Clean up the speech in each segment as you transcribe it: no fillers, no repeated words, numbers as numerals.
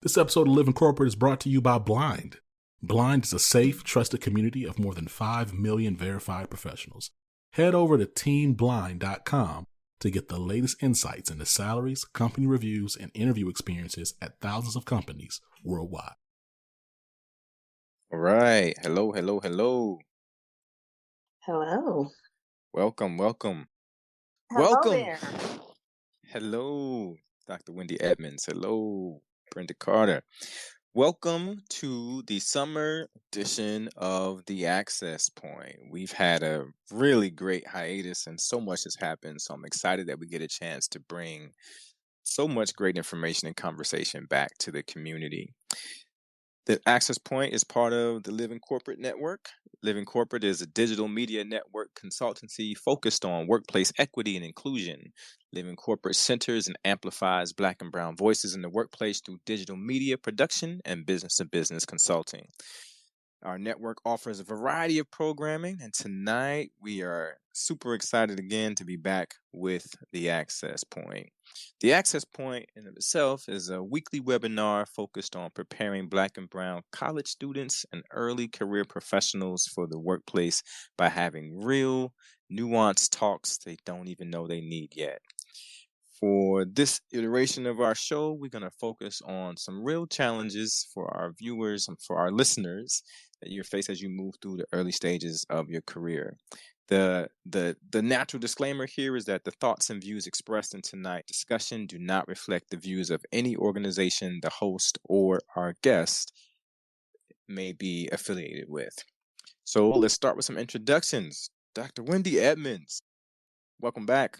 This episode of Living Corporate is brought to you by Blind. Blind is a safe, trusted community of more than 5 million verified professionals. Head over to teamblind.com to get the latest insights into salaries, company reviews, and interview experiences at thousands of companies worldwide. All right. Hello, hello, hello. Hello. Welcome. Hello there. Hello, Dr. Wendy Edmonds. Hello, Brenda Carter. Welcome to the summer edition of The Access Point. We've had a really great hiatus and so much has happened. So I'm excited that we get a chance to bring so much great information and conversation back to the community. The Access Point is part of the Living Corporate Network. Living Corporate is a digital media network consultancy focused on workplace equity and inclusion. Living Corporate centers and amplifies Black and Brown voices in the workplace through digital media production and business-to-business consulting. Our network offers a variety of programming, and tonight we are super excited again to be back with The Access Point. The Access Point in of itself is a weekly webinar focused on preparing Black and Brown college students and early career professionals for the workplace by having real, nuanced talks they don't even know they need yet. For this iteration of our show, we're going to focus on some real challenges for our viewers and for our listeners that you face as you move through the early stages of your career. The natural disclaimer here is that the thoughts and views expressed in tonight's discussion do not reflect the views of any organization the host or our guest may be affiliated with. So let's start with some introductions. Dr. Wendy Edmonds, welcome back.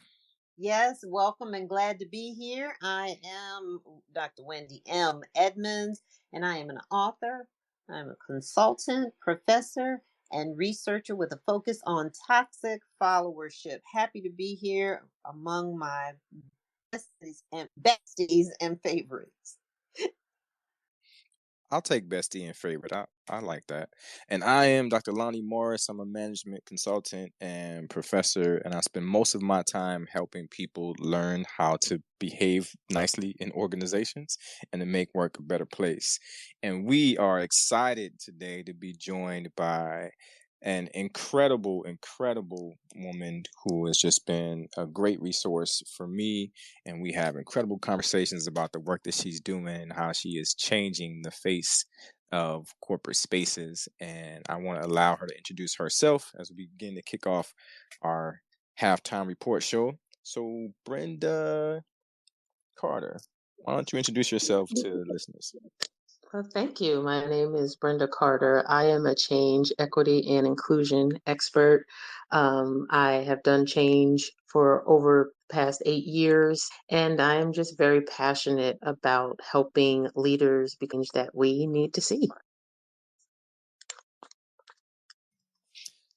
Yes, welcome and glad to be here. I am Dr. Wendy M. Edmonds, and I am an author. I'm a consultant, professor, and researcher with a focus on toxic followership. Happy to be here among my besties and favorites. I'll take bestie and favorite. I like that. And I am Dr. Lonnie Morris. I'm a management consultant and professor, and I spend most of my time helping people learn how to behave nicely in organizations and to make work a better place. And we are excited today to be joined by an incredible woman who has just been a great resource for me, and we have incredible conversations about the work that she's doing and how she is changing the face of corporate spaces. And I want to allow her to introduce herself as we begin to kick off our halftime report show. So Brenda Carter, why don't you introduce yourself to the listeners? Well, thank you. My name is Brenda Carter. I am a change, equity, and inclusion expert. I have done change for over the past 8 years, and I am just very passionate about helping leaders be change that we need to see.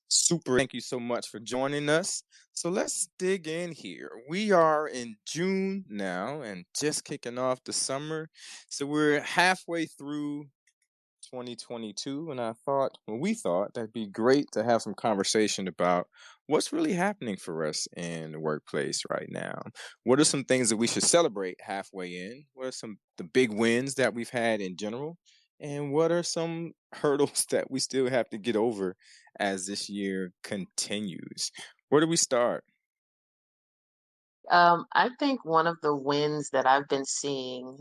Super. Thank you so much for joining us. So let's dig in here. We are in June now and just kicking off the summer. So we're halfway through 2022, and we thought that'd be great to have some conversation about what's really happening for us in the workplace right now. What are some things that we should celebrate halfway in? What are the big wins that we've had in general? And what are some hurdles that we still have to get over as this year continues? Where do we start? I think one of the wins that I've been seeing,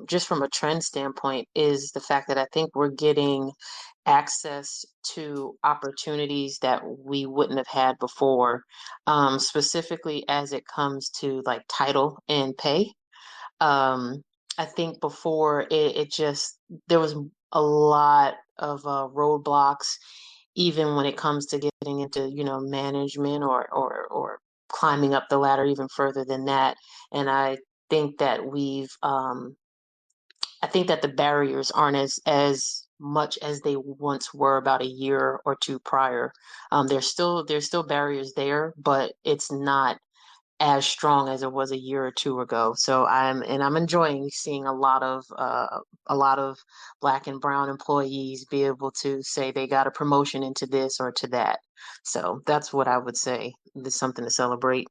just from a trend standpoint, is the fact that I think we're getting access to opportunities that we wouldn't have had before, specifically as it comes to like title and pay. I think before it just, there was a lot of roadblocks, even when it comes to getting into, management or climbing up the ladder even further than that. And I think that I think that the barriers aren't as much as they once were about a year or two prior. There's still barriers there, but it's not as strong as it was a year or two ago. So I'm enjoying seeing a lot of Black and brown employees be able to say they got a promotion into this or to that. So that's what I would say. There's something to celebrate.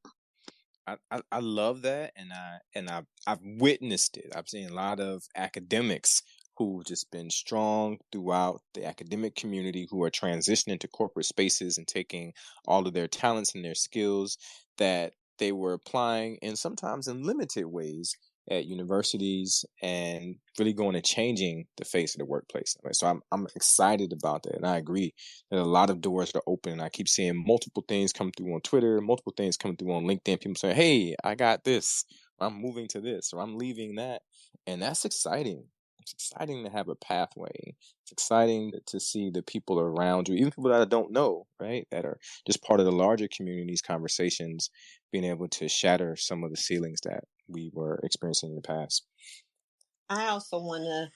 I love that, and I've witnessed it. I've seen a lot of academics who've just been strong throughout the academic community who are transitioning to corporate spaces and taking all of their talents and their skills that they were applying, and sometimes in limited ways, at universities, and really going and changing the face of the workplace. So I'm excited about that, and I agree that a lot of doors are open. And I keep seeing multiple things come through on Twitter, multiple things come through on LinkedIn. People saying, "Hey, I got this. I'm moving to this, or I'm leaving that," and that's exciting. It's exciting to have a pathway. It's exciting to see the people around you, even people that I don't know, right, that are just part of the larger community's conversations, being able to shatter some of the ceilings that we were experiencing in the past. I also want to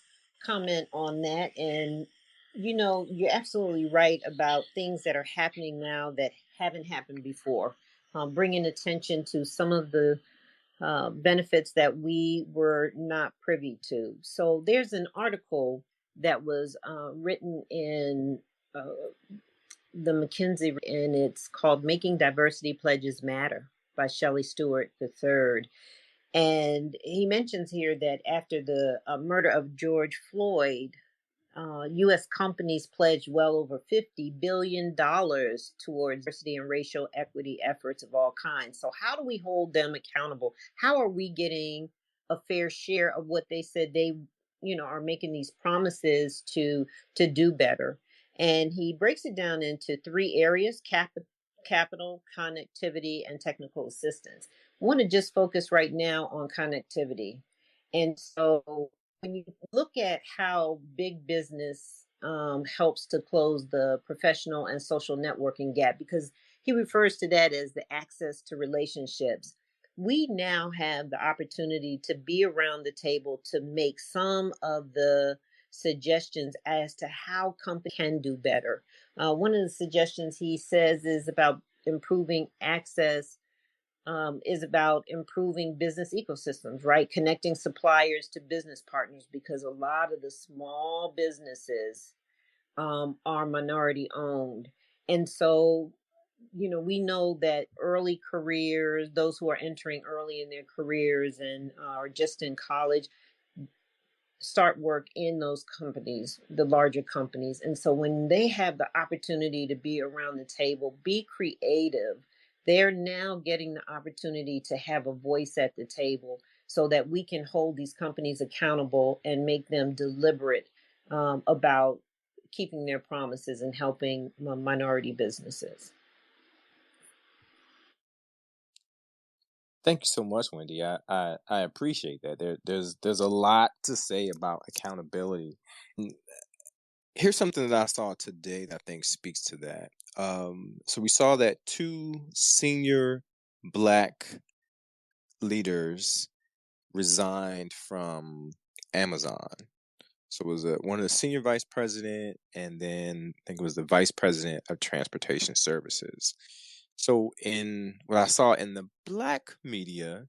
comment on that. And, you're absolutely right about things that are happening now that haven't happened before, bringing attention to some of the benefits that we were not privy to. So there's an article that was written in the McKinsey, and it's called Making Diversity Pledges Matter by Shelley Stewart III. And he mentions here that after the murder of George Floyd, U.S. companies pledged well over $50 billion towards diversity and racial equity efforts of all kinds. So how do we hold them accountable? How are we getting a fair share of what they said they, are making these promises to do better? And he breaks it down into three areas: capital, connectivity, and technical assistance. I want to just focus right now on connectivity. And so when you look at how big business helps to close the professional and social networking gap, because he refers to that as the access to relationships, we now have the opportunity to be around the table to make some of the suggestions as to how companies can do better. One of the suggestions he says is about improving access, is about improving business ecosystems, right? Connecting suppliers to business partners, because a lot of the small businesses are minority owned. And so, we know that early careers, those who are entering early in their careers and are just in college, start work in those companies, the larger companies. And so when they have the opportunity to be around the table, be creative, they're now getting the opportunity to have a voice at the table so that we can hold these companies accountable and make them deliberate about keeping their promises and helping minority businesses. Thank you so much, Wendy. I appreciate that. There's a lot to say about accountability. And here's something that I saw today that I think speaks to that. So we saw that two senior Black leaders resigned from Amazon. So it was one of the senior vice president, and then I think it was the vice president of transportation services. So in what I saw in the Black media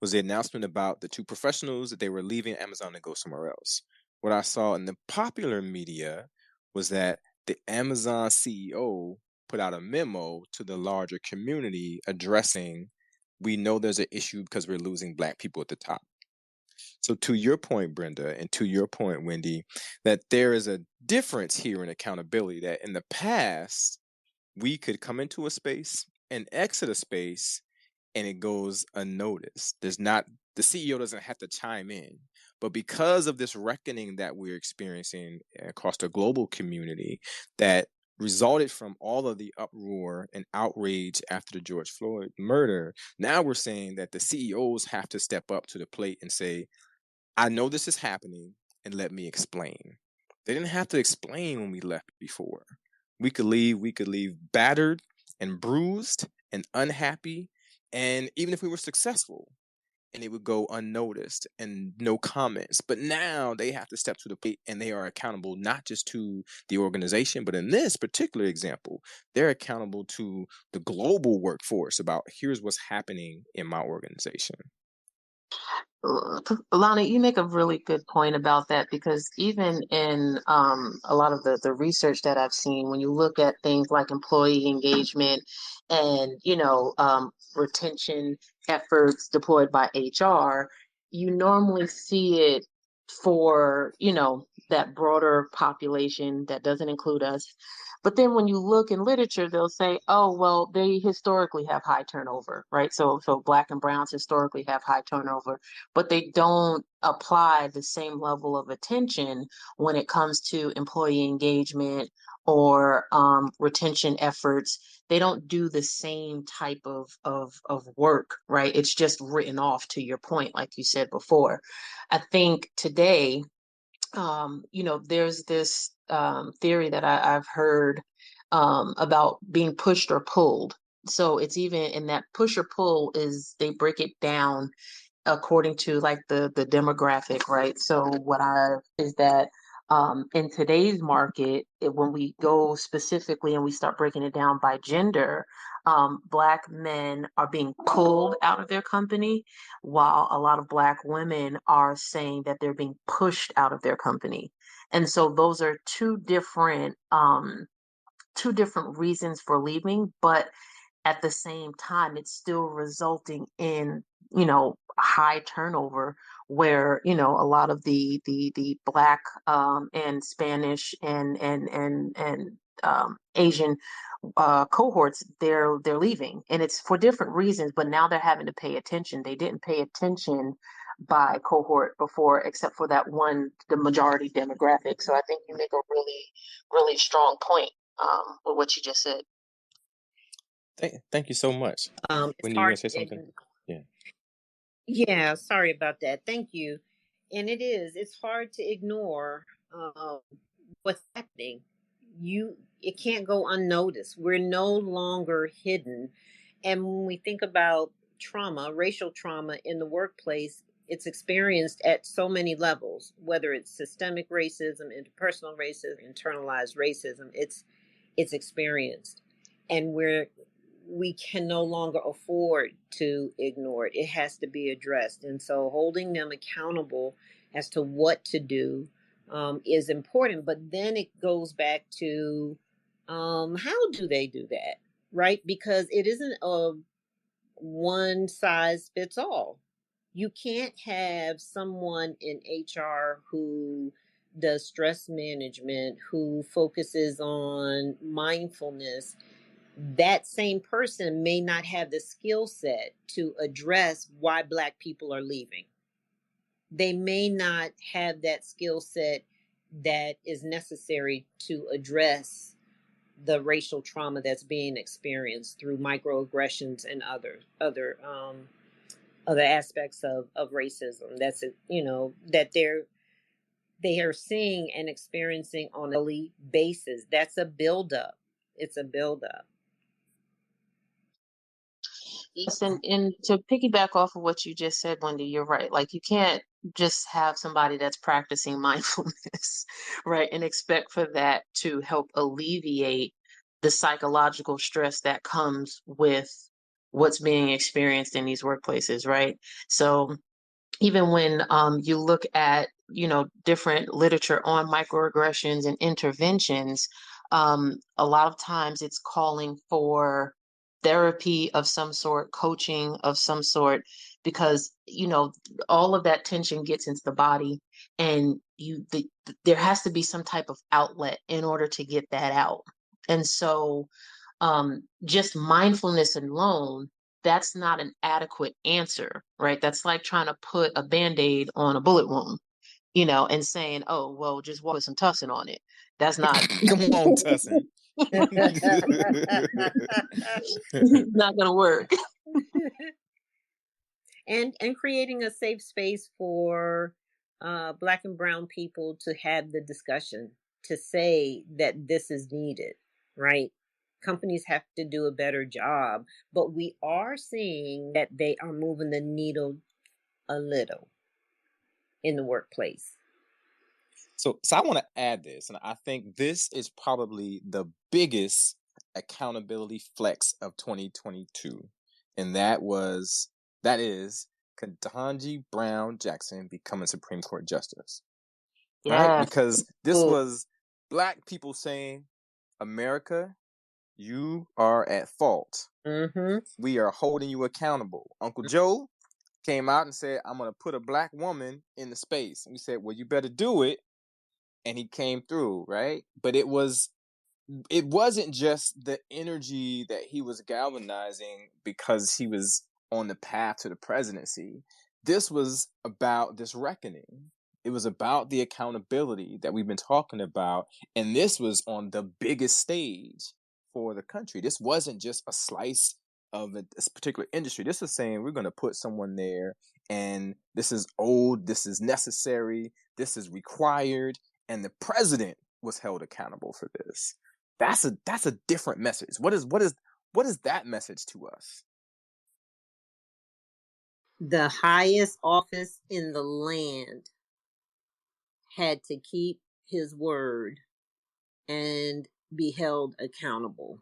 was the announcement about the two professionals that they were leaving Amazon to go somewhere else. What I saw in the popular media was that the Amazon CEO put out a memo to the larger community addressing, we know there's an issue because we're losing Black people at the top. So to your point, Brenda, and to your point, Wendy, that there is a difference here in accountability, that in the past, we could come into a space and exit a space and it goes unnoticed. The CEO doesn't have to chime in. But because of this reckoning that we're experiencing across the global community that resulted from all of the uproar and outrage after the George Floyd murder, now we're saying that the CEOs have to step up to the plate and say, I know this is happening, and let me explain. They didn't have to explain when we left before. We could leave battered and bruised and unhappy, and even if we were successful, and it would go unnoticed and no comments. But now they have to step to the plate, and they are accountable not just to the organization, but in this particular example, they're accountable to the global workforce about, here's what's happening in my organization. Lonnie, you make a really good point about that because even in a lot of the research that I've seen, when you look at things like employee engagement and, retention efforts deployed by HR, you normally see it for, that broader population that doesn't include us. But then when you look in literature, they'll say, oh, well, they historically have high turnover, right? So Black and browns historically have high turnover, but they don't apply the same level of attention when it comes to employee engagement or retention efforts. They don't do the same type of work, right? It's just written off, to your point, like you said before. I think today, there's this theory that I've heard about being pushed or pulled. So it's even in that push or pull is they break it down according to like the demographic, right? So what I is that in today's market, when we go specifically and we start breaking it down by gender, Black men are being pulled out of their company, while a lot of Black women are saying that they're being pushed out of their company. And so those are two different reasons for leaving, but at the same time, it's still resulting in, high turnover where, a lot of the Black and Spanish and Asian cohorts, they're leaving. And it's for different reasons, but now they're having to pay attention. They didn't pay attention by cohort before, except for that one, the majority demographic. So I think you make a really, really strong point with what you just said. Thank you so much. It's Wendy, you hard want to say something? Yeah. Yeah, sorry about that. Thank you. And it's hard to ignore what's happening. It can't go unnoticed. We're no longer hidden. And when we think about trauma, racial trauma in the workplace, it's experienced at so many levels, whether it's systemic racism, interpersonal racism, internalized racism, it's experienced. And we can no longer afford to ignore it. It has to be addressed. And so holding them accountable as to what to do is important. But then it goes back to how do they do that? Right? Because it isn't a one size fits all. You can't have someone in HR who does stress management, who focuses on mindfulness. That same person may not have the skill set to address why Black people are leaving. They may not have that skill set that is necessary to address the racial trauma that's being experienced through microaggressions and other aspects of racism. That's that they are seeing and experiencing on a daily basis. That's a buildup. It's a buildup. Yes, and to piggyback off of what you just said, Wendy, you're right. Like you can't just have somebody that's practicing mindfulness, right, and expect for that to help alleviate the psychological stress that comes with what's being experienced in these workplaces, right? So even when you look at different literature on microaggressions and interventions, a lot of times it's calling for therapy of some sort, coaching of some sort, because all of that tension gets into the body, and there has to be some type of outlet in order to get that out. And so just mindfulness alone, that's not an adequate answer, right? That's like trying to put a Band-Aid on a bullet wound, and saying, oh, well, just put some tussin on it. That's not. Come on, Tussin. Not going to work. and creating a safe space for Black and brown people to have the discussion, to say that this is needed, right? Companies have to do a better job, but we are seeing that they are moving the needle a little in the workplace. So I want to add this, and I think this is probably the biggest accountability flex of 2022, and that is Ketanji Brown Jackson becoming Supreme Court Justice. Right? Yes. Because this was Black people saying, America, you are at fault. Mm-hmm. We are holding you accountable. Uncle Joe came out and said, I'm going to put a Black woman in the space. And we said, well, you better do it. And he came through, right? But it wasn't just the energy that he was galvanizing because he was on the path to the presidency. This was about this reckoning. It was about the accountability that we've been talking about. And this was on the biggest stage for the country. This wasn't just a slice of a particular industry. This was saying we're going to put someone there, and this is old, this is necessary, this is required, and the president was held accountable for this. That's a different message. What is that message to us? The highest office in the land had to keep his word and be held accountable.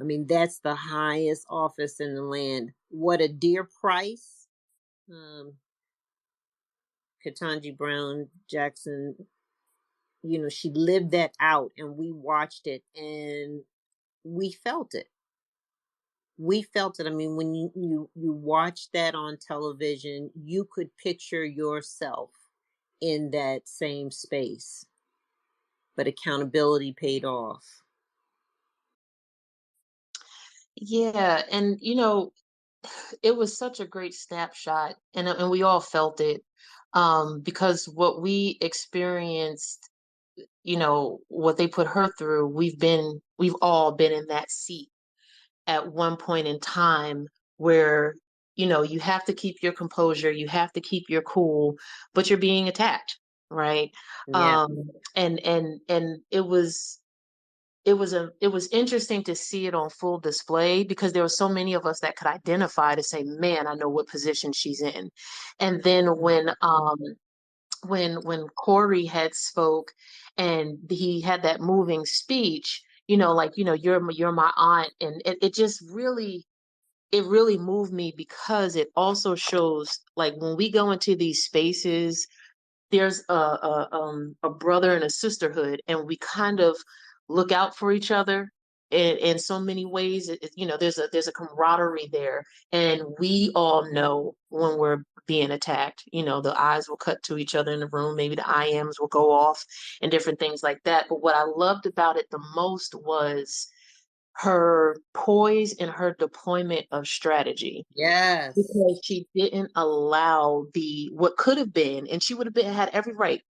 I mean, that's the highest office in the land. What a dear price. Ketanji Brown Jackson, she lived that out, and we watched it, and we felt it. We felt it. I mean, when you watch that on television, you could picture yourself in that same space. But accountability paid off. Yeah, and it was such a great snapshot, and we all felt it, because what we experienced, what they put her through, we've all been in that seat at one point in time where you have to keep your composure, you have to keep your cool, but you're being attacked, right? Yeah. And it was interesting to see it on full display because there were so many of us that could identify to say, man, I know what position she's in. And then when Corey had spoke and he had that moving speech, you're my aunt, and it just really moved me because it also shows, like, when we go into these spaces, there's a brother and a sisterhood, and we kind of look out for each other in so many ways. There's a camaraderie there, and we all know when we're being attacked. The eyes will cut to each other in the room, maybe the IMs will go off and different things like that. But what I loved about it the most was her poise and her deployment of strategy, Yes. because she didn't allow what could have been, and she would have had every right,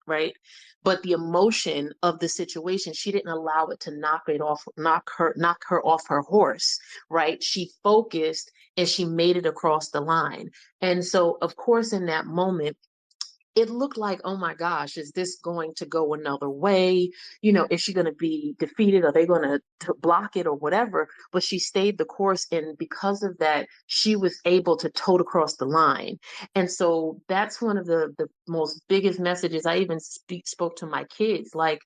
but the emotion of the situation, she didn't allow it to knock her off her horse, right? She focused and she made it across the line. And so, of course, in that moment, it looked like, oh my gosh, is this going to go another way? Is she going to be defeated? Are they going to block it or whatever? But she stayed the course. And because of that, she was able to tote across the line. And so that's one of the most biggest messages. I even spoke to my kids, like,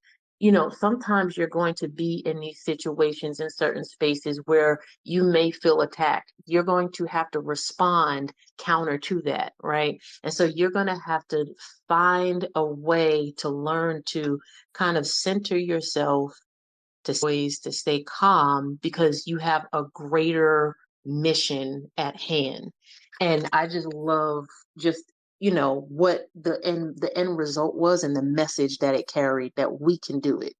sometimes you're going to be in these situations in certain spaces where you may feel attacked. You're going to have to respond counter to that, right? And so you're going to have to find a way to learn to kind of center yourself, to ways to stay calm, because you have a greater mission at hand. And I just love what the end result was and the message that it carried, that we can do it.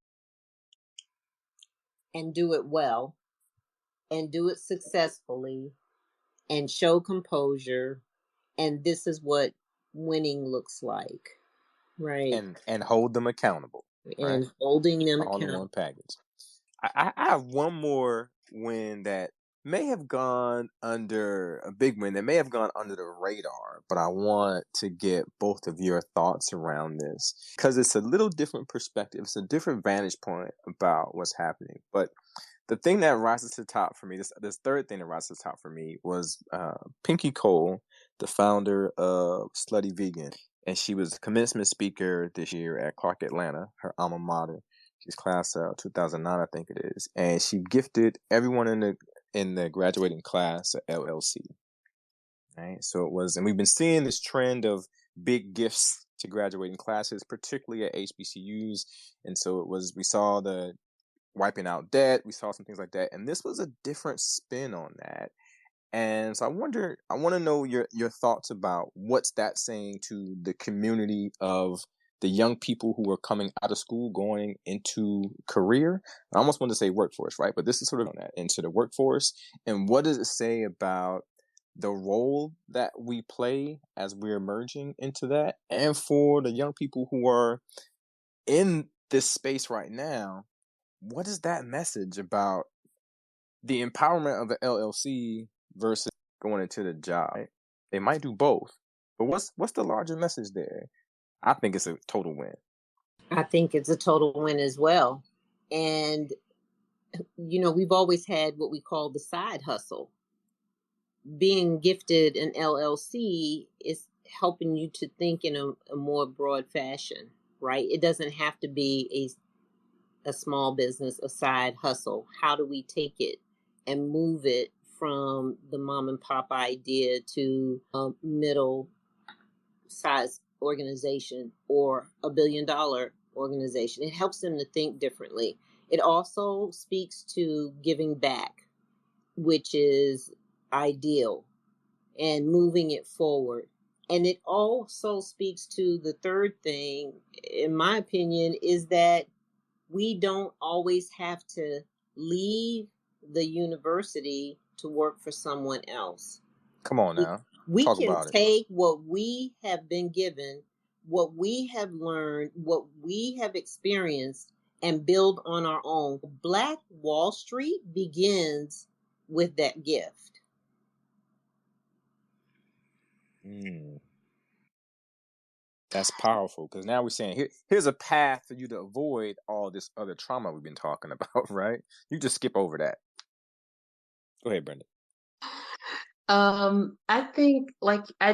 And do it well. And do it successfully. And show composure. And this is what winning looks like. Right. And hold them accountable. And right? holding them All in accountable. one package. I have one more win that may have gone under a big win that may have gone under the radar, but I want to get both of your thoughts around this because it's a little different perspective. It's a different vantage point about what's happening. But the thing that rises to the top for me, this third thing that rises to the top for me was Pinky Cole, the founder of Slutty Vegan. And she was the commencement speaker this year at Clark Atlanta, her alma mater. She's class 2009, I think it is, and she gifted everyone in the graduating class a LLC. right? So it was, and we've been seeing this trend of big gifts to graduating classes, particularly at HBCUs. And so it was, we saw the wiping out debt, we saw some things like that, and this was a different spin on that. And so I want to know your thoughts about what's that saying to the community of the young people who are coming out of school, going into career. I almost want to say workforce, right? But this is sort of on that, into the workforce. And what does it say about the role that we play as we're emerging into that? And for the young people who are in this space right now, what is that message about the empowerment of the LLC versus going into the job? Right? They might do both, but what's the larger message there? I think it's a total win. I think it's a total win as well. And, we've always had what we call the side hustle. Being gifted an LLC is helping you to think in a more broad fashion, right? It doesn't have to be a small business, a side hustle. How do we take it and move it from the mom and pop idea to a middle size organization or $1 billion organization? It helps them to think differently. It also speaks to giving back, which is ideal, and moving it forward. And it also speaks to the third thing, in my opinion, is that we don't always have to leave the university to work for someone else. Come on now. We Talk can about it. take what we have been given, what we have learned, what we have experienced, and build on our own. Black Wall Street begins with that gift. That's powerful, because now we're saying here's a path for you to avoid all this other trauma we've been talking about, right? You just skip over that. Go ahead, Brenda. I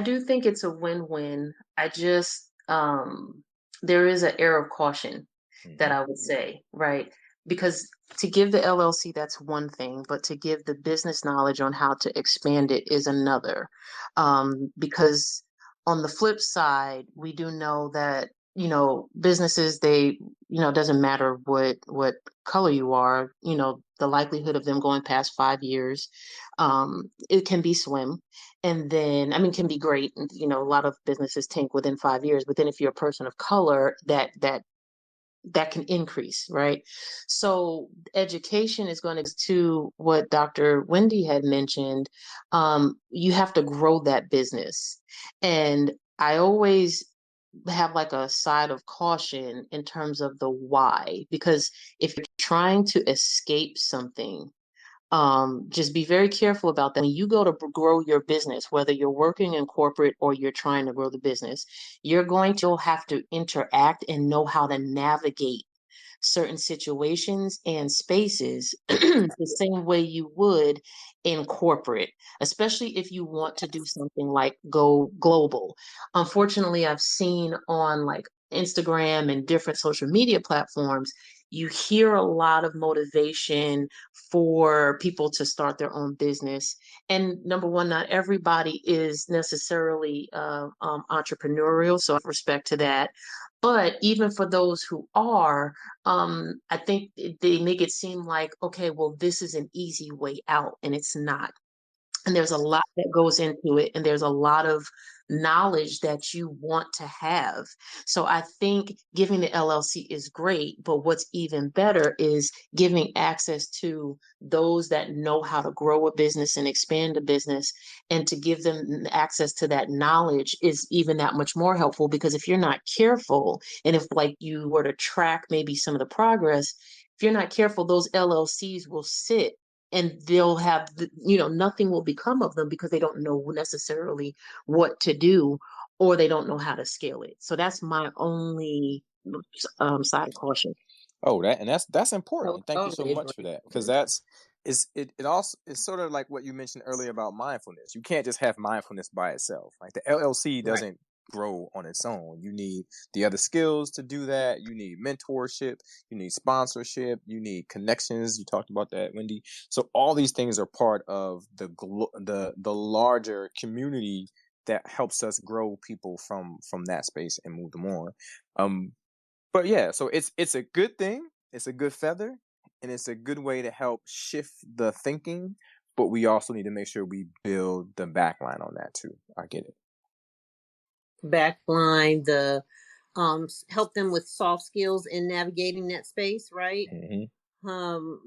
do think it's a win-win. I just, there is an air of caution that I would say, right? Because to give the LLC, that's one thing, but to give the business knowledge on how to expand it is another. Because on the flip side, we do know that, businesses, they, doesn't matter what color you are, the likelihood of them going past 5 years, it can be slim. And then, I mean, can be great. And, a lot of businesses tank within 5 years, but then if you're a person of color, that can increase, right? So education is going to what Dr. Wendy had mentioned. You have to grow that business. And I always have like a side of caution in terms of the why, because if you're trying to escape something, just be very careful about that. When you go to grow your business, whether you're working in corporate or you're trying to grow the business, you're going to have to interact and know how to navigate certain situations and spaces the same way you would in corporate, especially if you want to do something like go global. Unfortunately, I've seen on like Instagram and different social media platforms, you hear a lot of motivation for people to start their own business. And number one, not everybody is necessarily entrepreneurial, so I have respect to that. But even for those who are, I think they make it seem like, okay, well, this is an easy way out, and it's not. And there's a lot that goes into it, and there's a lot of knowledge that you want to have. So I think giving the LLC is great, but what's even better is giving access to those that know how to grow a business and expand a business, and to give them access to that knowledge is even that much more helpful. Because if you're not careful, and if like you were to track maybe some of the progress, if you're not careful, those LLCs will sit and they'll have, nothing will become of them because they don't know necessarily what to do, or they don't know how to scale it. So that's my only side caution. Oh, that's important. And thank you so Totally much for agree. that, because it also, it's sort of like what you mentioned earlier about mindfulness. You can't just have mindfulness by itself. Like the LLC doesn't grow on its own. You need the other skills to do that. You need mentorship. You need sponsorship. You need connections. You talked about that, Wendy. So all these things are part of the larger community that helps us grow people from that space and move them on. But yeah, so it's a good thing. It's a good feather, and it's a good way to help shift the thinking. But we also need to make sure we build the backline on that too. I get it. Backline, help them with soft skills in navigating that space, right?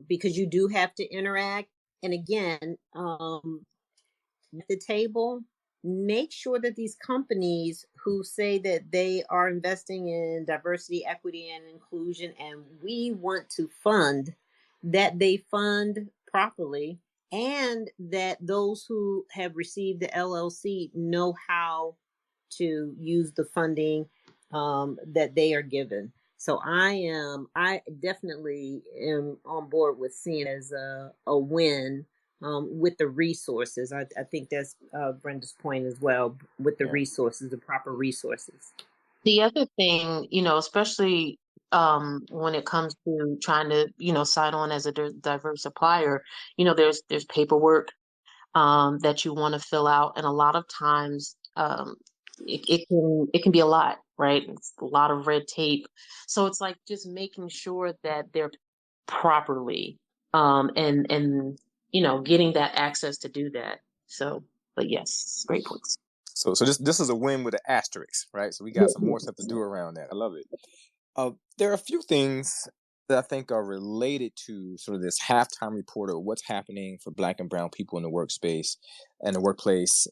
Because you do have to interact. And again, at the table, make sure that these companies who say that they are investing in diversity, equity, and inclusion, and we want to fund, that they fund properly, and that those who have received the LLC know how to use the funding that they are given. So I definitely am on board with seeing it as a win with the resources. I think that's Brenda's point as well, with the resources, the proper resources. The other thing, especially when it comes to trying to, sign on as a diverse supplier, there's paperwork that you want to fill out, and a lot of times it can be a lot, right? It's a lot of red tape. So it's like just making sure that they're properly and getting that access to do that. So, but yes, great points. So this is a win with an asterisk, right? So we got some more stuff to do around that. I love it. There are a few things that I think are related to sort of this halftime report of what's happening for Black and brown people in the workspace and the workplace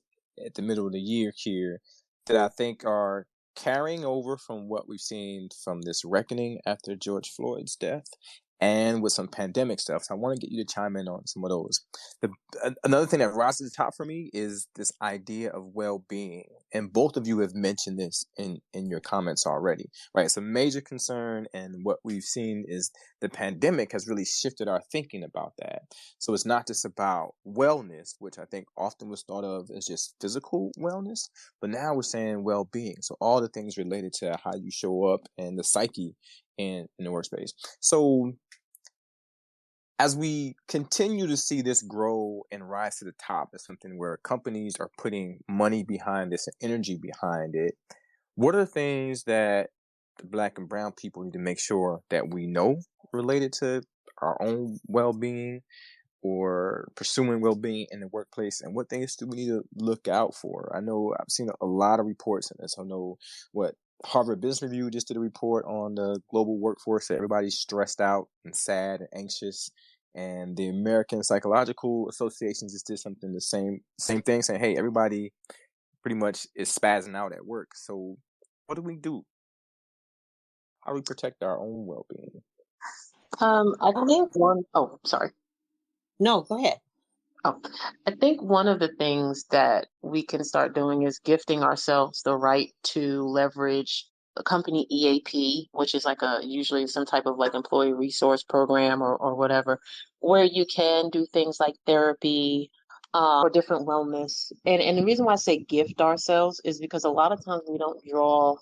at the middle of the year here that I think are carrying over from what we've seen from this reckoning after George Floyd's death and with some pandemic stuff. So I want to get you to chime in on some of those. Another thing that rises to the top for me is this idea of well-being. And both of you have mentioned this in your comments already, right? It's a major concern. And what we've seen is the pandemic has really shifted our thinking about that. So it's not just about wellness, which I think often was thought of as just physical wellness, but now we're saying well-being. So all the things related to how you show up and the psyche in the workspace. So as we continue to see this grow and rise to the top as something where companies are putting money behind this and energy behind it, what are the things that the Black and brown people need to make sure that we know related to our own well-being or pursuing well-being in the workplace? And what things do we need to look out for? I know I've seen a lot of reports on this. I know what Harvard Business Review just did a report on the global workforce that everybody's stressed out and sad and anxious. And the American Psychological Association just did something the same thing, saying, hey, everybody pretty much is spazzing out at work. So what do we do? How do we protect our own well-being? I think sorry. No, go ahead. Oh, I think one of the things that we can start doing is gifting ourselves the right to leverage a company EAP, which is like usually some type of like employee resource program or whatever, where you can do things like therapy or different wellness. And the reason why I say gift ourselves is because a lot of times we don't draw,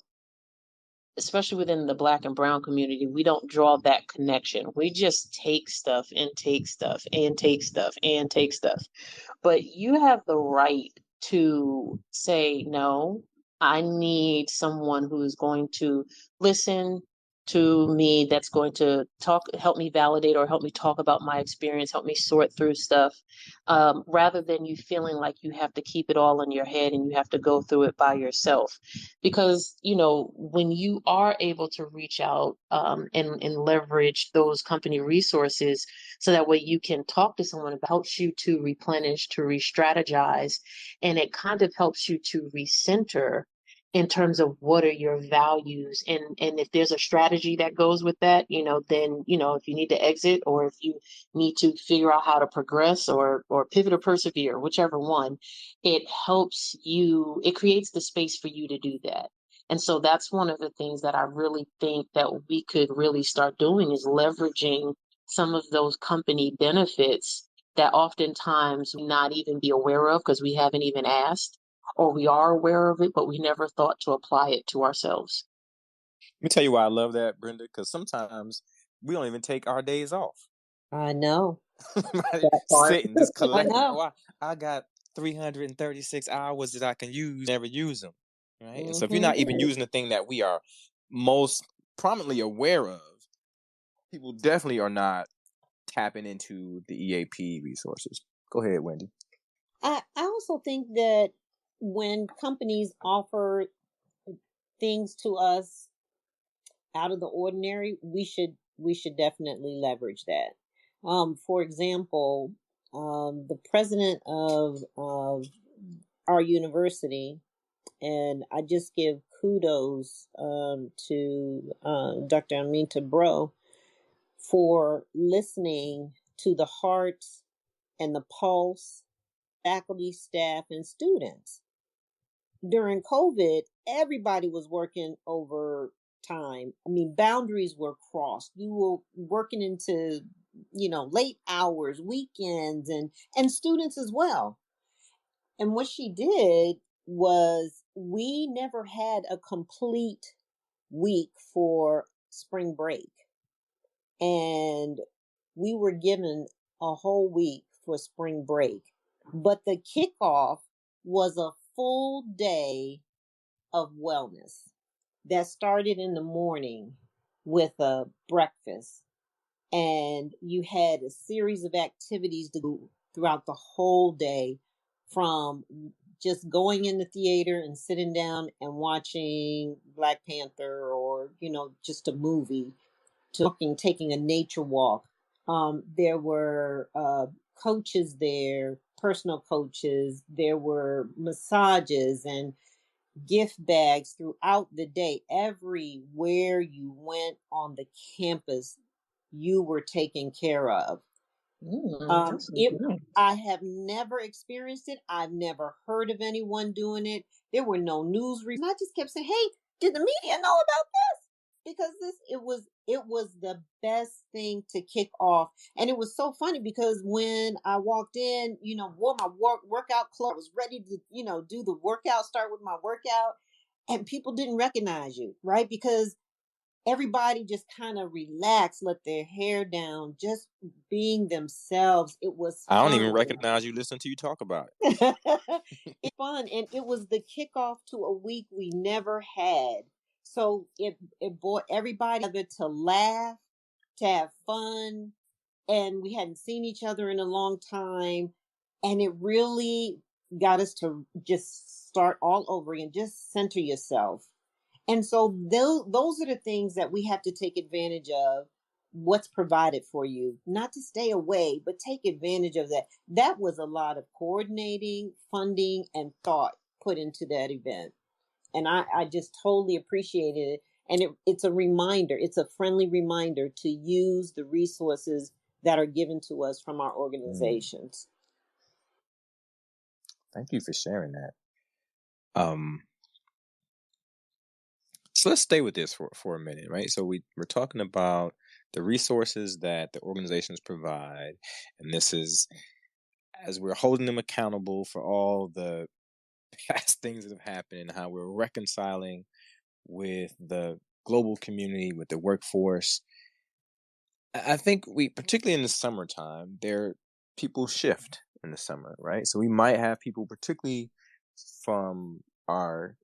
especially within the Black and brown community, we don't draw that connection. We just take stuff and take stuff and take stuff and take stuff. But you have the right to say, no, I need someone who is going to listen to me, that's going to help me validate or help me talk about my experience, help me sort through stuff, rather than you feeling like you have to keep it all in your head and you have to go through it by yourself. Because, when you are able to reach out and leverage those company resources, so that way you can talk to someone, it helps you to replenish, to re-strategize, and it kind of helps you to recenter in terms of what are your values. And if there's a strategy that goes with that, then, if you need to exit or if you need to figure out how to progress or pivot or persevere, whichever one, it helps you, it creates the space for you to do that. And so that's one of the things that I really think that we could really start doing is leveraging some of those company benefits that oftentimes we not even be aware of because we haven't even asked. or we are aware of it, but we never thought to apply it to ourselves. Let me tell you why I love that, Brenda, because sometimes we don't even take our days off. I know. Right? Sitting, just I collecting. know. Oh, I got 336 hours that I can use, never use them. Right? So if you're Mm-hmm. not even using the thing that we are most prominently aware of, people definitely are not tapping into the EAP resources. Go ahead, Wendy. I also think that when companies offer things to us out of the ordinary, we should definitely leverage that. For example, the president of our university, and I just give kudos to Dr. Aminta Bro for listening to the hearts and the pulse, faculty, staff, and students. During COVID, everybody was working overtime. I mean, boundaries were crossed. You were working into, late hours, weekends, and students as well. And what she did was, we never had a complete week for spring break. And we were given a whole week for spring break. But the kickoff was a full day of wellness that started in the morning with a breakfast. And you had a series of activities to do throughout the whole day, from just going in the theater and sitting down and watching Black Panther, or, just a movie, to taking a nature walk. There were coaches there, personal coaches. There were massages and gift bags throughout the day. Everywhere you went on the campus, you were taken care of. That's nice. I have never experienced it. I've never heard of anyone doing it. There were no news. I just kept saying, "Hey, did the media know about this?" Because it was the best thing to kick off. And it was so funny because when I walked in, wore my workout clothes, was ready to, do the workout, start with my workout, and people didn't recognize you, right? Because everybody just kind of relaxed, let their hair down, just being themselves. It was I don't fun. even recognize you listening to you talk about it. It's fun, and it was the kickoff to a week we never had. So it brought everybody together to laugh, to have fun, and we hadn't seen each other in a long time, and it really got us to just start all over again, just center yourself. And so those are the things that we have to take advantage of, what's provided for you, not to stay away, but take advantage of that. That was a lot of coordinating, funding, and thought put into that event. And I just totally appreciated it. And it's a reminder, it's a friendly reminder to use the resources that are given to us from our organizations. Thank you for sharing that. So let's stay with this for a minute, right? So we're talking about the resources that the organizations provide, and this is as we're holding them accountable for all the past things that have happened, and how we're reconciling with the global community, with the workforce. I think particularly in the summertime, people shift in the summer, right? So we might have people, particularly from our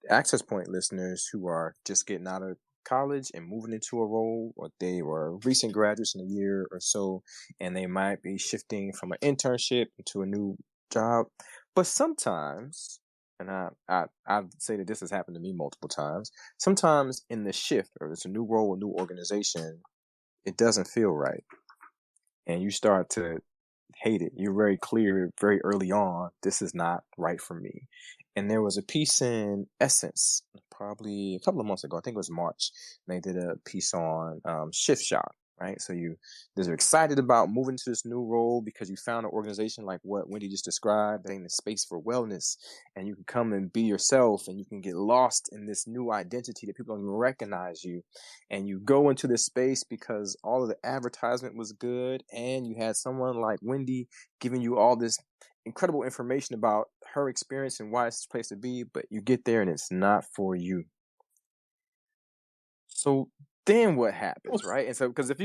access point listeners, who are just getting out of college and moving into a role, or they were recent graduates in a year or so, and they might be shifting from an internship into a new job. But sometimes, and I say that this has happened to me multiple times, sometimes in the shift, or it's a new role, a new organization, it doesn't feel right, and you start to hate it. You're very clear very early on, this is not right for me. And there was a piece in Essence probably a couple of months ago, I think it was March, and they did a piece on shift shock, right? So you're excited about moving to this new role because you found an organization like what Wendy just described, that ain't a space for wellness, and you can come and be yourself, and you can get lost in this new identity that people don't even recognize you. And you go into this space because all of the advertisement was good, and you had someone like Wendy giving you all this incredible information about her experience and why it's the place to be, but you get there and it's not for you. So then what happens, right? And so, because if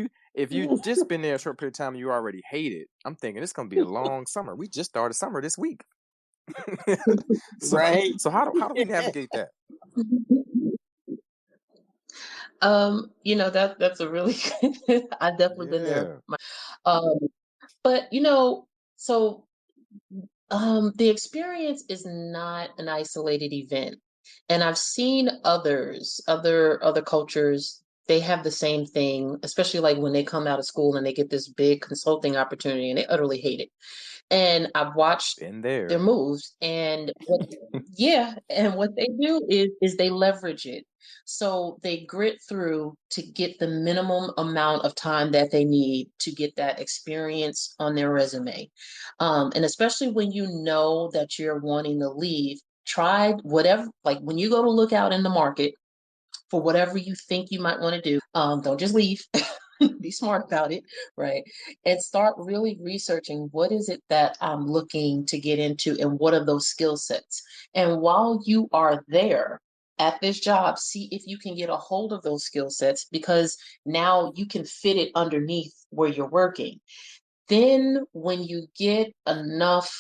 you just been there a short period of time and you already hate it, I'm thinking it's going to be a long summer. We just started summer this week. Right. So how do we navigate that? That's a really good, I've definitely been there. But so the experience is not an isolated event. And I've seen other cultures, they have the same thing, especially like when they come out of school and they get this big consulting opportunity and they utterly hate it. And I've watched their moves, and what they do is they leverage it. So they grit through to get the minimum amount of time that they need to get that experience on their resume. And especially when you know that you're wanting to leave, try whatever, like when you go to look out in the market for whatever you think you might want to do, don't just leave. Be smart about it, right? And start really researching what is it that I'm looking to get into and what are those skill sets. And while you are there at this job, see if you can get a hold of those skill sets, because now you can fit it underneath where you're working. Then when you get enough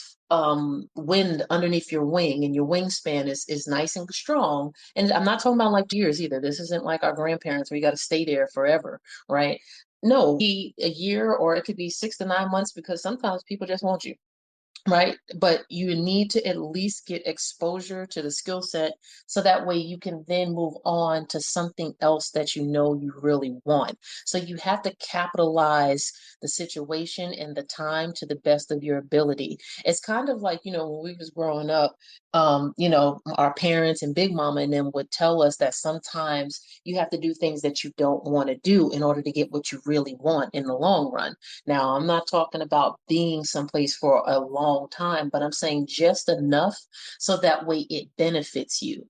wind underneath your wing and your wingspan is nice and strong, and I'm not talking about like years either. This isn't like our grandparents where you got to stay there forever, right? No, be a year, or it could be 6 to 9 months, because sometimes people just want you. Right. But you need to at least get exposure to the skill set so that way you can then move on to something else that you know you really want. So you have to capitalize the situation and the time to the best of your ability. It's kind of like, when we was growing up, our parents and Big Mama and them would tell us that sometimes you have to do things that you don't want to do in order to get what you really want in the long run. Now, I'm not talking about being someplace for a long time, but I'm saying just enough so that way it benefits you,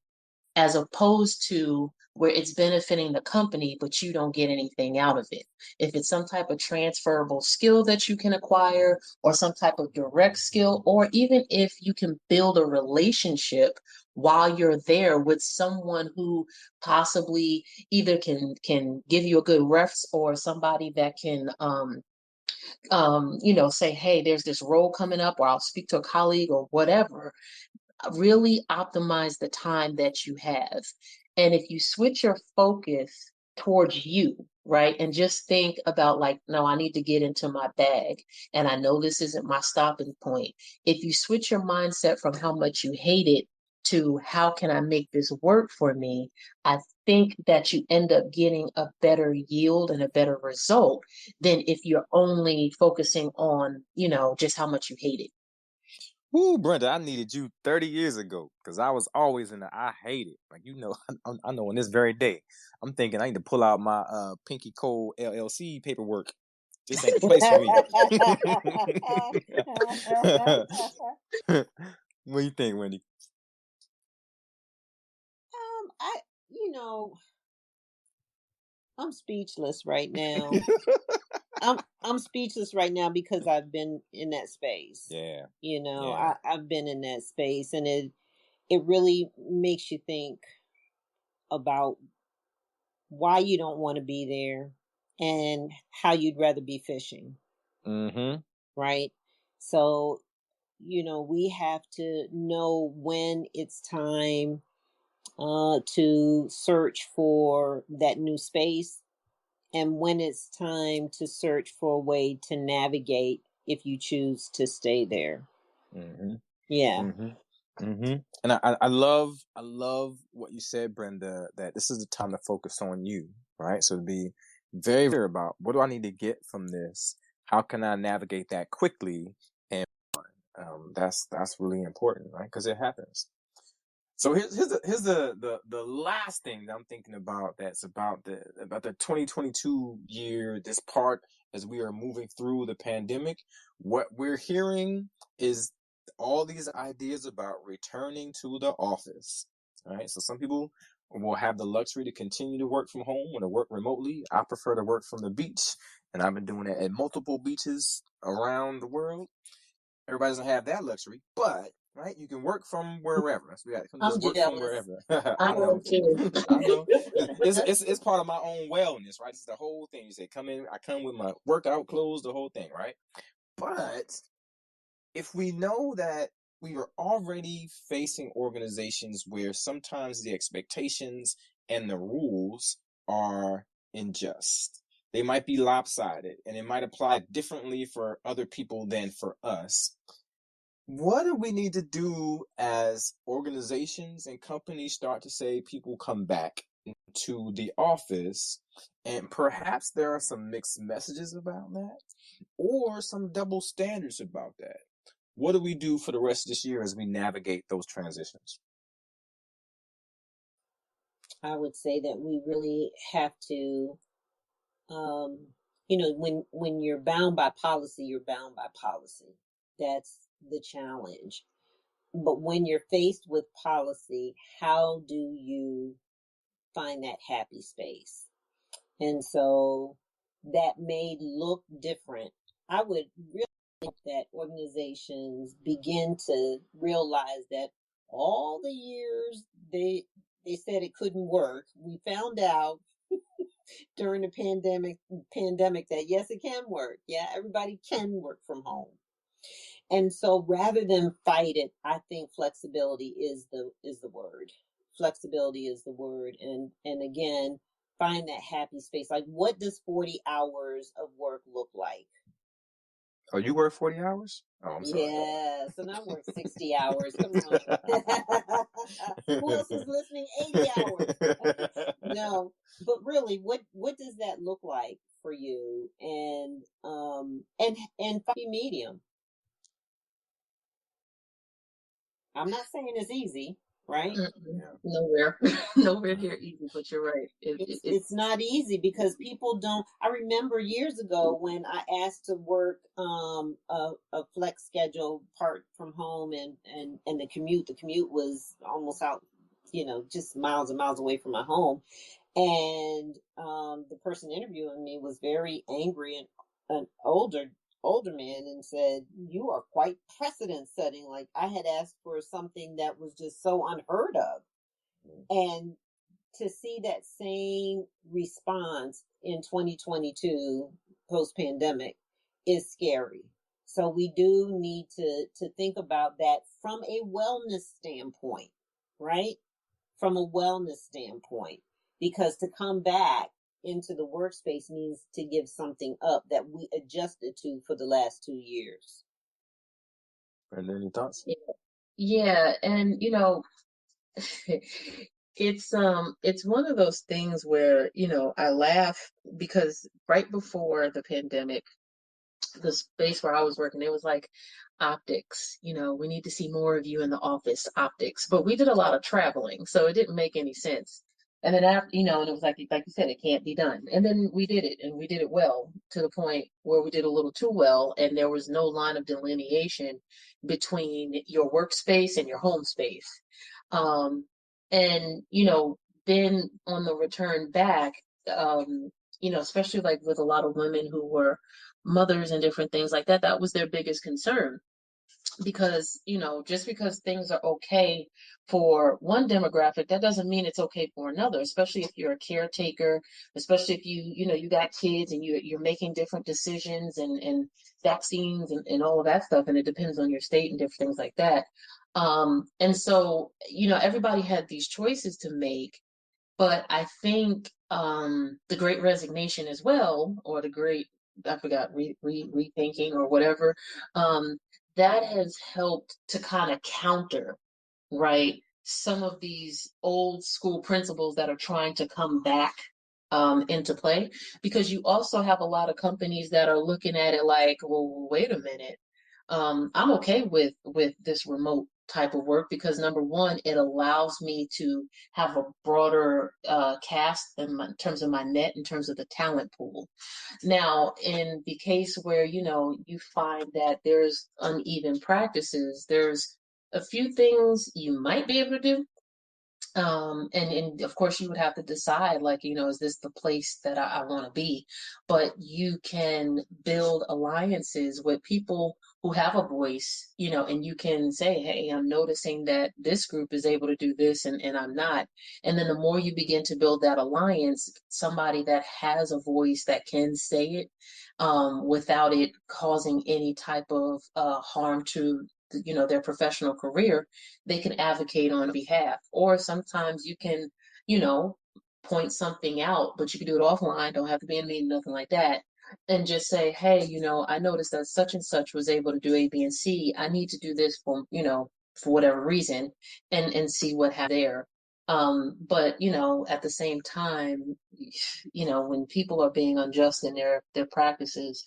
as opposed to where it's benefiting the company, but you don't get anything out of it. If it's some type of transferable skill that you can acquire, or some type of direct skill, or even if you can build a relationship while you're there with someone who possibly either can give you a good reference, or somebody that can say, hey, there's this role coming up, or I'll speak to a colleague or whatever. Really optimize the time that you have. And if you switch your focus towards you, right, and just think about like, no, I need to get into my bag. And I know this isn't my stopping point. If you switch your mindset from how much you hate it to how can I make this work for me, I think that you end up getting a better yield and a better result than if you're only focusing on, just how much you hate it. Ooh, Brenda, I needed you 30 years ago, because I was always in the I hate it. Like, I know on this very day, I'm thinking I need to pull out my Pinky Cole LLC paperwork. This ain't the place for me. What do you think, Wendy? I'm speechless right now. I'm speechless right now because I've been in that space. Yeah. I've been in that space, and it really makes you think about why you don't want to be there and how you'd rather be fishing. Mm-hmm. Right? So, we have to know when it's time to search for that new space, and when it's time to search for a way to navigate if you choose to stay there. Mm-hmm. Yeah. Mm-hmm. Mm-hmm. And I love what you said, Brenda, that this is the time to focus on you, right? So to be very clear about, what do I need to get from this? How can I navigate that quickly? And that's really important, right? Because it happens. So here's the last thing that I'm thinking about, that's about the 2022 year, this part, as we are moving through the pandemic. What we're hearing is all these ideas about returning to the office. All right. So some people will have the luxury to continue to work from home or to work remotely. I prefer to work from the beach, and I've been doing it at multiple beaches around the world. Everybody doesn't have that luxury, but right? You can work from wherever. So we got to I'm just work from jealous. wherever. I I know. am too. I know. It's part of my own wellness, right? It's the whole thing. You say, come in, I come with my workout clothes, the whole thing, right? But if we know that we are already facing organizations where sometimes the expectations and the rules are unjust, they might be lopsided, and it might apply differently for other people than for us. What do we need to do as organizations and companies start to say people come back to the office? And perhaps there are some mixed messages about that, or some double standards about that. What do we do for the rest of this year as we navigate those transitions? I would say that we really have to, you know, when you're bound by policy, you're bound by policy. That's the challenge. But when you're faced with policy, how do you find that happy space? And so that may look different. I would really think that organizations begin to realize that all the years they said it couldn't work, we found out during the pandemic that yes, it can work. Yeah, everybody can work from home. And so rather than fight it, I think flexibility is the word. Flexibility is the word. And again, find that happy space. Like, what does 40 hours of work look like? Oh, you work 40 hours? Oh, I'm sorry. Yeah, so now I work 60 hours. Come on. Who else is listening? 80 hours. No, but really, what does that look like for you? And find a medium. I'm not saying it's easy, right? Yeah. Nowhere, nowhere near easy. But you're right. It's not easy because people don't. I remember years ago when I asked to work a flex schedule, part from home, and the commute was almost out, you know, just miles and miles away from my home. And the person interviewing me was very angry, and an older man, and said, "You are quite precedent setting. Like, I had asked for something that was just so unheard of." And to see that same response in 2022 post pandemic is scary. So we do need to think about that from a wellness standpoint, right? From a wellness standpoint, because to come back into the workspace means to give something up that we adjusted to for the last 2 years. Brenda, any thoughts? Yeah, and it's one of those things where, I laugh because right before the pandemic, the space where I was working, it was like optics, we need to see more of you in the office, optics. But we did a lot of traveling, so it didn't make any sense. And then after, and it was like you said, it can't be done. And then we did it, and we did it well, to the point where we did a little too well, and there was no line of delineation between your workspace and your home space. And then on the return back, especially like with a lot of women who were mothers and different things like that, that was their biggest concern. Because, just because things are okay for one demographic, that doesn't mean it's okay for another, especially if you're a caretaker, especially if you got kids and you're making different decisions and vaccines and all of that stuff. And it depends on your state and different things like that. And so, everybody had these choices to make. But I think the Great Resignation as well, or the Great, I forgot, rethinking or whatever, that has helped to kind of counter, right, some of these old school principles that are trying to come back into play. Because you also have a lot of companies that are looking at it like, well, wait a minute, I'm okay with this remote type of work because, number one, it allows me to have a broader cast in terms of my net, in terms of the talent pool. Now, in the case where you find that there's uneven practices, there's a few things you might be able to do. And of course you would have to decide, like, is this the place that I want to be? But you can build alliances with people who have a voice, and you can say, hey, I'm noticing that this group is able to do this and I'm not. And then the more you begin to build that alliance, somebody that has a voice that can say it, without it causing any type of harm to their professional career, they can advocate on behalf. Or sometimes you can, you know, point something out, but you can do it offline, don't have to be in a meeting, nothing like that. And just say, hey, I noticed that such and such was able to do A, B, and C. I need to do this for whatever reason, and see what happens there. But at the same time, when people are being unjust in their practices,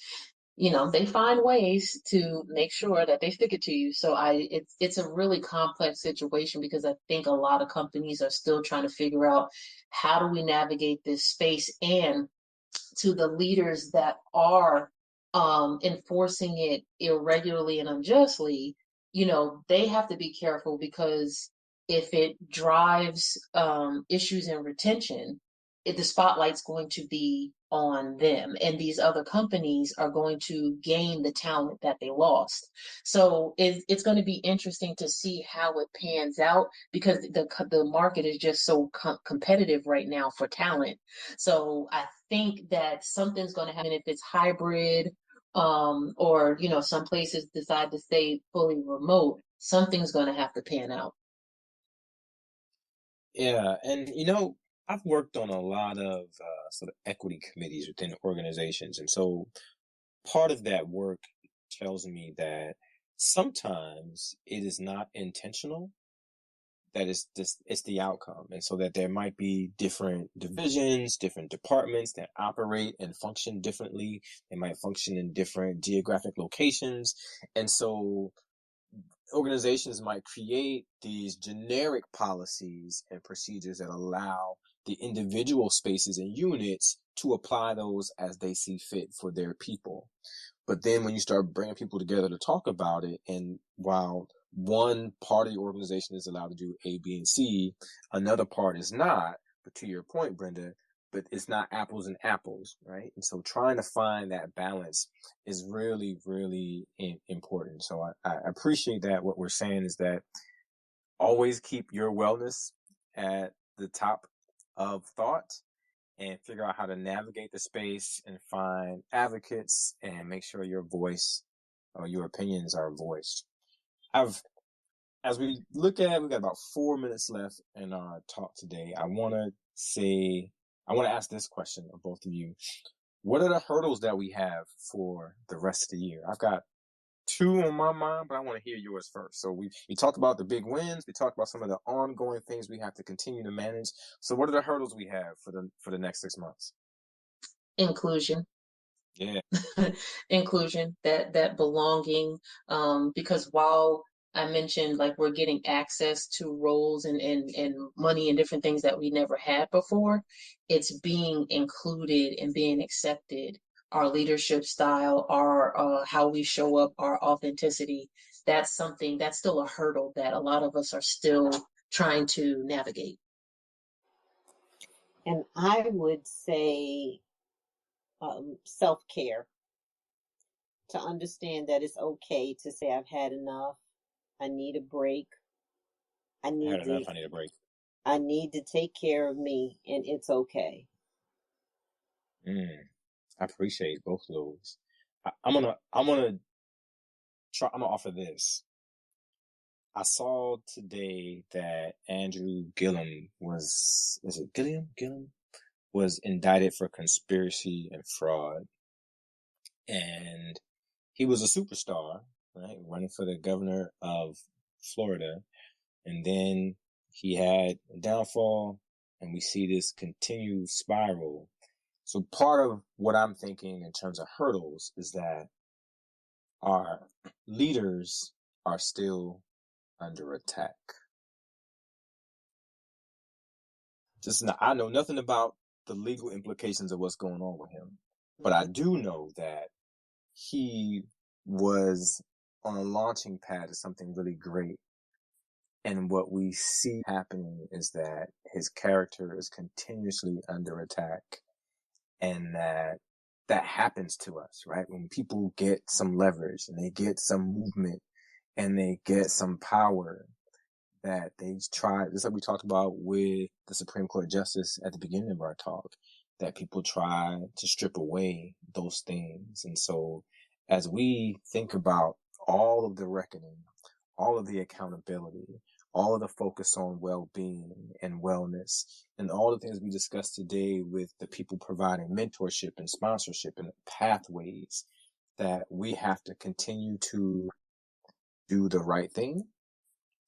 they find ways to make sure that they stick it to you. So it's a really complex situation, because I think a lot of companies are still trying to figure out, how do we navigate this space? And to the leaders that are enforcing it irregularly and unjustly, they have to be careful, because if it drives issues in retention, the spotlight's going to be on them, and these other companies are going to gain the talent that they lost. So it's going to be interesting to see how it pans out, because the market is just so competitive right now for talent. So I think that something's going to happen if it's hybrid, or some places decide to stay fully remote. Something's going to have to pan out. Yeah, and I've worked on a lot of sort of equity committees within organizations, and so part of that work tells me that sometimes it is not intentional, that it's the outcome, and so that there might be different divisions, different departments that operate and function differently. They might function in different geographic locations, and so organizations might create these generic policies and procedures that allow the individual spaces and units to apply those as they see fit for their people. But then when you start bringing people together to talk about it, and while one part of the organization is allowed to do A, B, and C, another part is not. But to your point, Brenda, but it's not apples and apples, right? And so trying to find that balance is really, really important. So I appreciate that. What we're saying is that always keep your wellness at the top of thought, and figure out how to navigate the space and find advocates and make sure your voice or your opinions are voiced. As we look at it, we've got about 4 minutes left in our talk today. I want to ask this question of both of you. What are the hurdles that we have for the rest of the year? I've got 2 on my mind, but I want to hear yours first. So we talked about the big wins. We talked about some of the ongoing things we have to continue to manage. So what are the hurdles we have for the next 6 months? Inclusion. Yeah. Inclusion, that belonging, because while I mentioned, like, we're getting access to roles and money and different things that we never had before, it's being included and being accepted. Our leadership style, our how we show up, our authenticity, that's still a hurdle that a lot of us are still trying to navigate. And I would say self-care, to understand that it's okay to say I've had enough. I need a break. I need I need a break. I need to take care of me, and it's okay. I appreciate both of those. I'm gonna offer this. I saw today that Andrew Gillum was indicted for conspiracy and fraud, and he was a superstar, right, running for the governor of Florida, and then he had a downfall, and we see this continued spiral. So part of what I'm thinking in terms of hurdles is that our leaders are still under attack. I know nothing about the legal implications of what's going on with him, but I do know that he was on a launching pad to something really great. And what we see happening is that his character is continuously under attack, and that happens to us, right? When people get some leverage and they get some movement and they get some power, that they try, just like we talked about with the Supreme Court justice at the beginning of our talk, that people try to strip away those things. And so as we think about all of the reckoning, all of the accountability, all of the focus on well-being and wellness, and all the things we discussed today with the people providing mentorship and sponsorship and pathways, that we have to continue to do the right thing.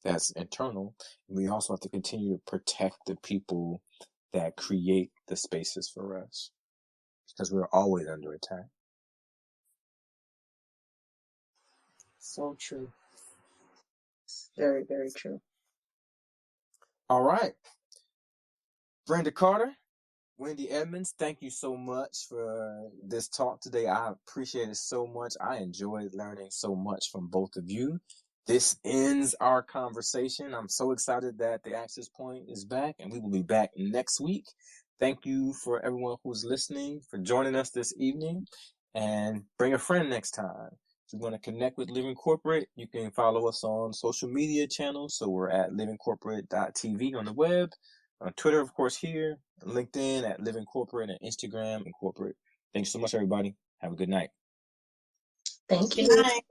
That's internal. We also have to continue to protect the people that create the spaces for us, because we're always under attack. So true. Very, very true. All right. Brenda Carter, Wendy Edmonds, thank you so much for this talk today. I appreciate it so much. I enjoyed learning so much from both of you. This ends our conversation. I'm so excited that the Access Point is back, and we will be back next week. Thank you for everyone who's listening, for joining us this evening, and bring a friend next time. If you want to connect with Living Corporate, you can follow us on social media channels. So we're at livingcorporate.tv on the web, on Twitter, of course, here, LinkedIn at Living Corporate, and Instagram and Corporate. Thanks so much, everybody. Have a good night. Thank you. Good night.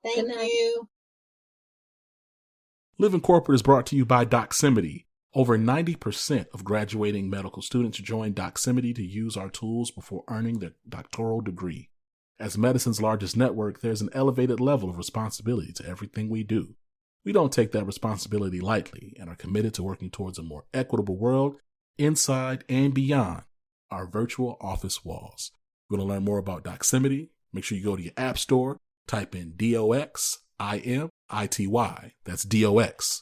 Thank Good night. you. Living Corporate is brought to you by Doximity. Over 90% of graduating medical students join Doximity to use our tools before earning their doctoral degree. As medicine's largest network, there's an elevated level of responsibility to everything we do. We don't take that responsibility lightly and are committed to working towards a more equitable world inside and beyond our virtual office walls. If you want to learn more about Doximity, make sure you go to your app store, type in DOXIMITY. That's DOXIMITY.